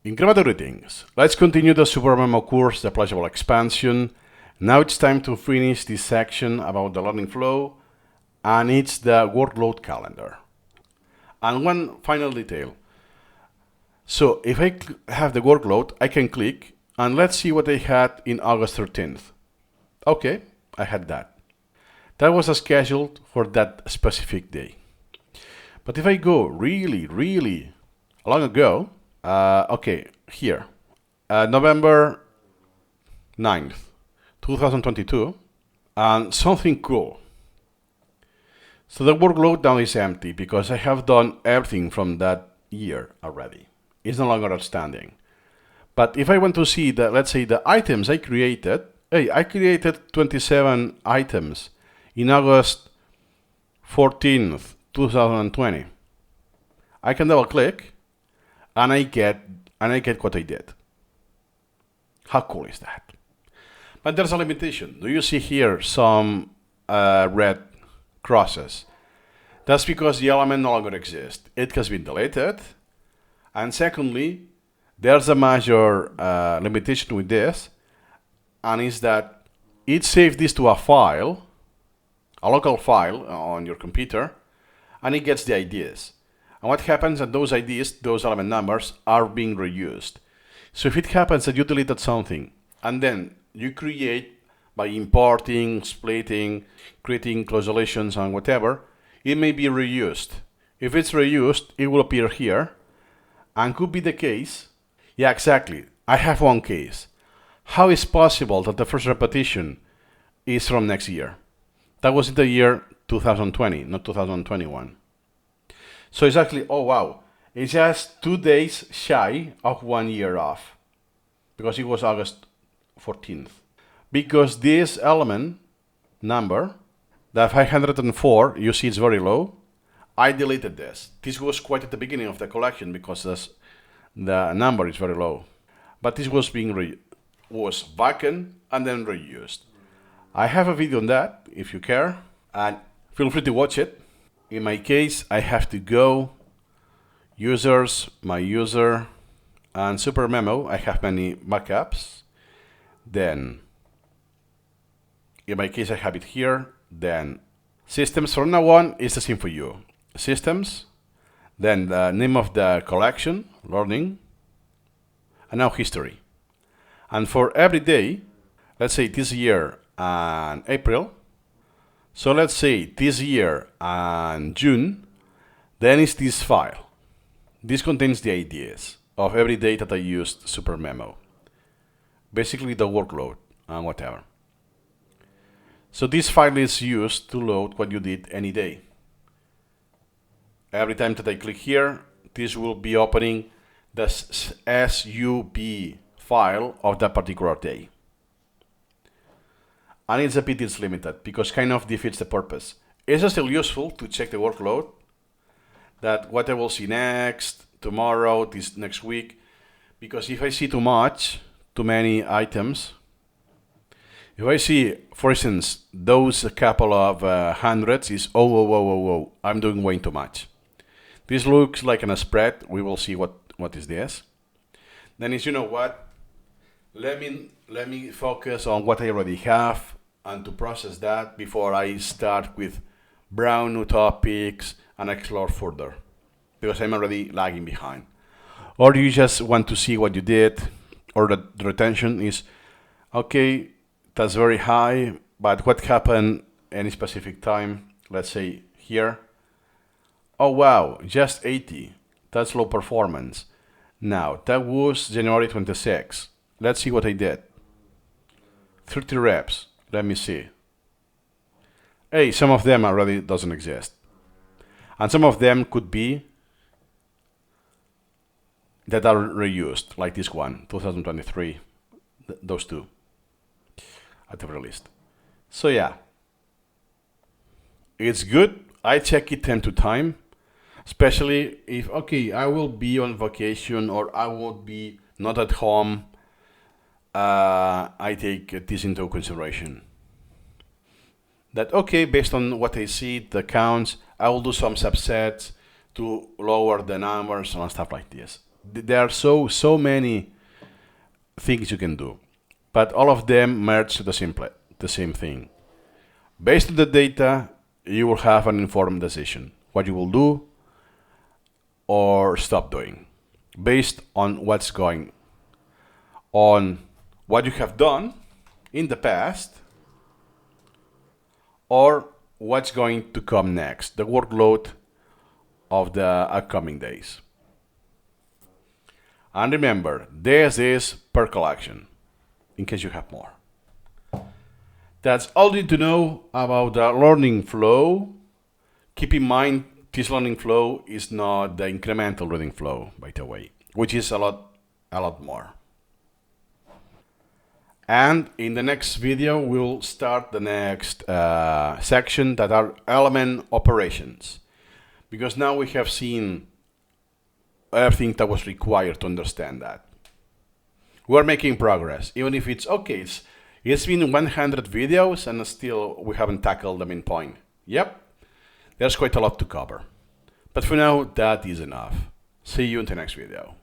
Incremental greetings. Let's continue the Supermemo course, the Pleasurable expansion. Now it's time to finish this section about the learning flow, and it's the workload calendar. And one final detail. So if I have the workload, I can click, and let's see what I had in August 13th. Okay, I had that. That was scheduled for that specific day. But if I go really long ago, okay, here, November 9th, 2022, and something cool. So the workload now is empty because I have done everything from that year already. It's no longer outstanding. But if I want to see the, let's say, the items I created, hey, I created 27 items in August 14th, 2020. I can double click and I get what I did. How cool is that? But there's a limitation. Do you see here some red crosses? That's because the element no longer exists. It has been deleted. And secondly, there's a major limitation with this, and is that it saves this to a file, a local file on your computer, and it gets the ideas. And what happens at those IDs, those element numbers, are being reused. So if it happens that you deleted something, and then you create by importing, splitting, creating closulations and whatever, it may be reused. If it's reused, it will appear here, and could be the case. Yeah, exactly. I have one case. How is possible that the first repetition is from next year? That was in the year 2020, not 2021. So it's actually, oh wow, it's just 2 days shy of 1 year off, because it was August 14th. Because this element number, the 504, you see it's very low. I deleted this. This was quite at the beginning of the collection because the number is very low. But this was was vacant and then reused. I have a video on that if you care, and feel free to watch it. In my case, I have to go users, my user, and Supermemo. I have many backups. Then, in my case, I have it here. Then, systems. From now on, is the same for you. Systems. Then the name of the collection, learning, and now history. And for every day, let's say this year and April. So let's say this year and June, then is this file. This contains the ideas of every day that I used Supermemo. Basically the workload and whatever. So this file is used to load what you did any day. Every time that I click here, this will be opening the SUB file of that particular day. And it's a bit limited because kind of defeats the purpose. It's still useful to check the workload, that what I will see next, tomorrow, this next week, because if I see too many items, if I see, for instance, those couple of hundreds is, oh, I'm doing way too much. This looks like a spread. We will see what is this. Then is, you know what? Let me focus on what I already have and to process that before I start with brown new topics and explore further, because I'm already lagging behind. Or you just want to see what you did, or the retention is, okay, that's very high, but what happened any specific time, let's say here, oh wow, just 80, that's low performance. Now, that was January 26. Let's see what I did. 30 reps. Let me see. Hey, some of them already doesn't exist. And some of them could be that are reused, like this one, 2023. Those two, at the very least. So yeah, it's good. I check it time to time, especially if, okay, I will be on vacation or I will be not at home. I take this into consideration. That, okay, based on what I see, the counts, I will do some subsets to lower the numbers and stuff like this. There are so many things you can do, but all of them merge to the same thing. Based on the data, you will have an informed decision what you will do or stop doing, based on what's going on, what you have done in the past, or what's going to come next, the workload of the upcoming days. And remember, this is per collection, in case you have more. That's all you need to know about the learning flow. Keep in mind, this learning flow is not the incremental reading flow, by the way, which is a lot more. And in the next video, we'll start the next section that are element operations. Because now we have seen everything that was required to understand that. We're making progress, even if it's okay. It's been 100 videos and still we haven't tackled the main point. Yep, there's quite a lot to cover. But for now, that is enough. See you in the next video.